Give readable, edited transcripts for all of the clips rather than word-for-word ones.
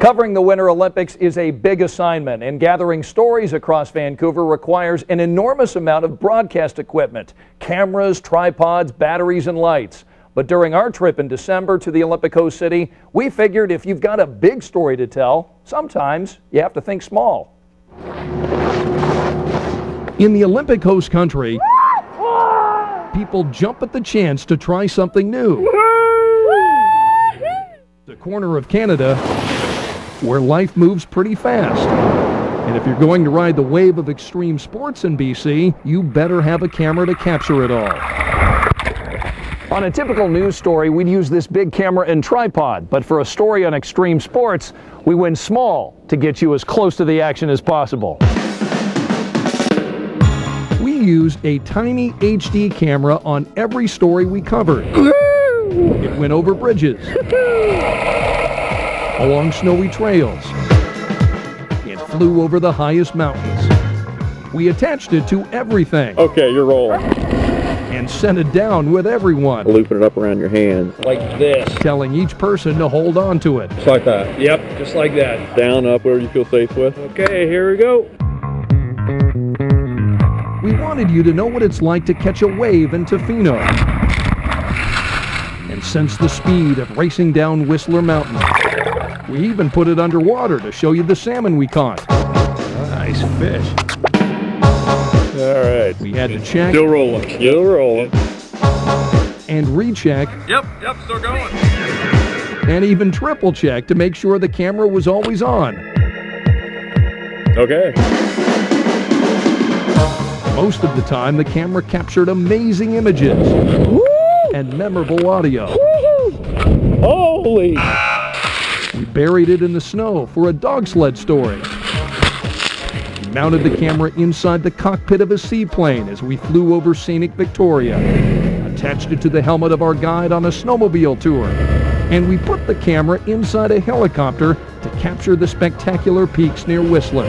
Covering the Winter Olympics is a big assignment, and gathering stories across Vancouver requires an enormous amount of broadcast equipment, cameras, tripods, batteries, and lights. But during our trip in December to the Olympic host city, we figured if you've got a big story to tell, sometimes you have to think small. In the Olympic host country, people jump at the chance to try something new. The corner of Canada where life moves pretty fast. And if you're going to ride the wave of extreme sports in BC, you better have a camera to capture it all. On a typical news story, we'd use this big camera and tripod, but for a story on extreme sports, we went small to get you as close to the action as possible. We used a tiny HD camera on every story we covered. It went over bridges, along snowy trails. It flew over the highest mountains. We attached it to everything. Okay, you're rolling. And sent it down with everyone. Looping it up around your hand. Like this. Telling each person to hold on to it. Just like that. Yep, just like that. Down, up, wherever you feel safe with. Okay, here we go. We wanted you to know what it's like to catch a wave in Tofino and sense the speed of racing down Whistler Mountain. We even put it underwater to show you the salmon we caught. Nice fish. All right. We had to check. Still rolling. Still rolling. And recheck. Yep, still going. And even triple check to make sure the camera was always on. Okay. Most of the time, the camera captured amazing images. Woo! And memorable audio. Woo! Holy! We buried it in the snow for a dog sled story. We mounted the camera inside the cockpit of a seaplane as we flew over scenic Victoria. Attached it to the helmet of our guide on a snowmobile tour. And we put the camera inside a helicopter to capture the spectacular peaks near Whistler.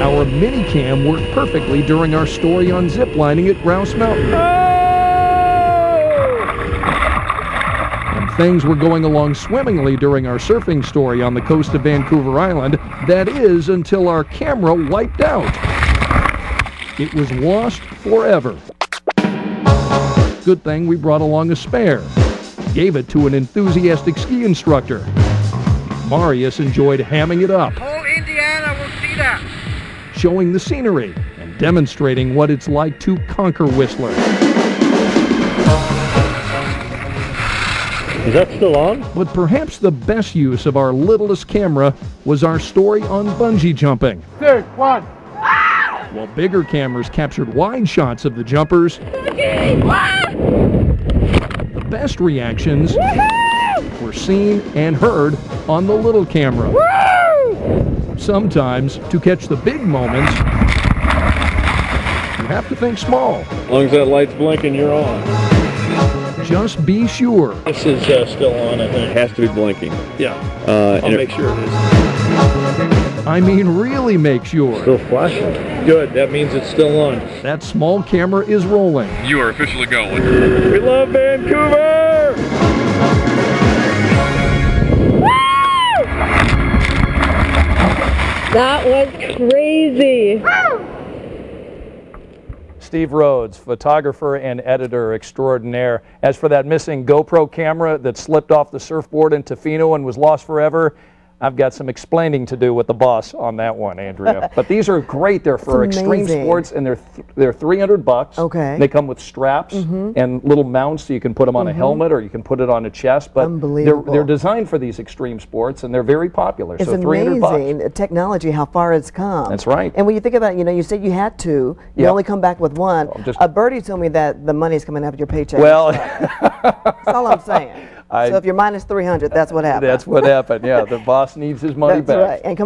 Our mini-cam worked perfectly during our story on ziplining at Grouse Mountain. And things were going along swimmingly during our surfing story on the coast of Vancouver Island. That is, until our camera wiped out. It was lost forever. Good thing we brought along a spare. Gave it to an enthusiastic ski instructor. Marius enjoyed hamming it up. Whole Indiana will see that. Showing the scenery and demonstrating what it's like to conquer Whistler. Is that still on? But perhaps the best use of our littlest camera was our story on bungee jumping. 3, 1. While bigger cameras captured wide shots of the jumpers, the best reactions were seen and heard on the little camera. Sometimes, to catch the big moments, you have to think small. As long as that light's blinking, you're on. Just be sure. This is still on, I think. It has to be blinking. Yeah, I'll make sure it is. I mean, really make sure. Still flashing. Good, that means it's still on. That small camera is rolling. You are officially going. We love Vancouver! That was crazy. Steve Rhodes, photographer and editor extraordinaire. As for that missing GoPro camera that slipped off the surfboard in Tofino and was lost forever, I've got some explaining to do with the boss on that one, Andrea. But these are great. They're for extreme sports, and they're $300. Okay. They come with straps and little mounts, so you can put them on a helmet or you can put it on a chest. But they're designed for these extreme sports, and they're very popular. It's so $300. amazing technology, how far it's come. That's right. And when you think about, you said you had two. You only come back with one. A birdie told me that the money's coming after your paycheck. Well, that's all I'm saying. So if you're minus 300, that's what happened. That's what happened. Yeah, the boss needs his money back. That's right. And coming